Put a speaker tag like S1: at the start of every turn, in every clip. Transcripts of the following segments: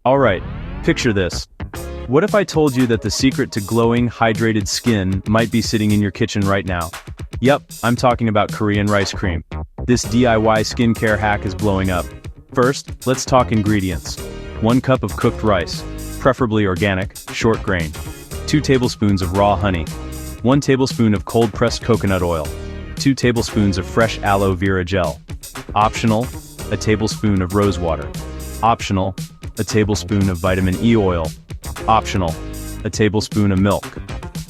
S1: Alright, picture this. What if I told you that the secret to glowing, hydrated skin might be sitting in your kitchen right now? Yep, I'm talking about Korean rice cream. This DIY skincare hack is blowing up. First, let's talk ingredients. 1 cup of cooked rice, preferably organic, short grain. 2 tablespoons of raw honey. 1 tablespoon of cold-pressed coconut oil. 2 tablespoons of fresh aloe vera gel. Optional, a tablespoon of rose water. Optional, a tablespoon of vitamin E oil. Optional, a tablespoon of milk.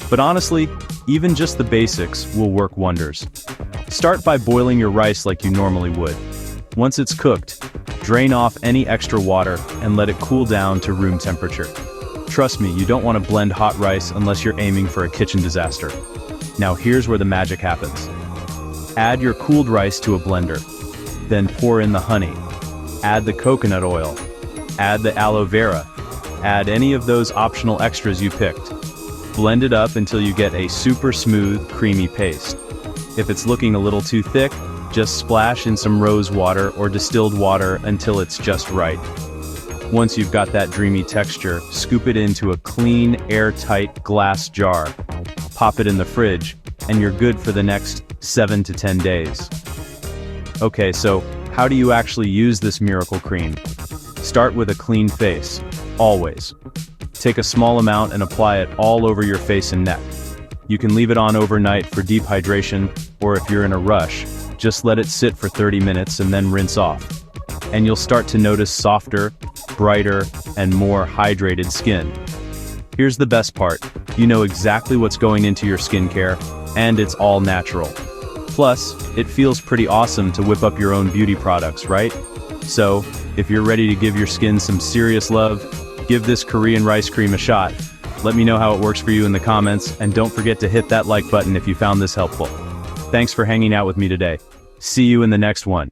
S1: But honestly, even just the basics will work wonders. Start by boiling your rice like you normally would. Once it's cooked, drain off any extra water and let it cool down to room temperature. Trust me, you don't want to blend hot rice unless you're aiming for a kitchen disaster. Now here's where the magic happens. Add your cooled rice to a blender. Then pour in the honey. Add the coconut oil. Add the aloe vera. Add any of those optional extras you picked. Blend it up until you get a super smooth, creamy paste. If it's looking a little too thick, just splash in some rose water or distilled water until it's just right. Once you've got that dreamy texture, scoop it into a clean, airtight glass jar. Pop it in the fridge, and you're good for the next 7 to 10 days. Okay, so how do you actually use this miracle cream? Start with a clean face, always. Take a small amount and apply it all over your face and neck. You can leave it on overnight for deep hydration, or if you're in a rush, just let it sit for 30 minutes and then rinse off. And you'll start to notice softer, brighter, and more hydrated skin. Here's the best part. You know exactly what's going into your skincare, and it's all natural. Plus, it feels pretty awesome to whip up your own beauty products, right? So, if you're ready to give your skin some serious love, give this Korean rice cream a shot. Let me know how it works for you in the comments, and don't forget to hit that like button if you found this helpful. Thanks for hanging out with me today. See you in the next one.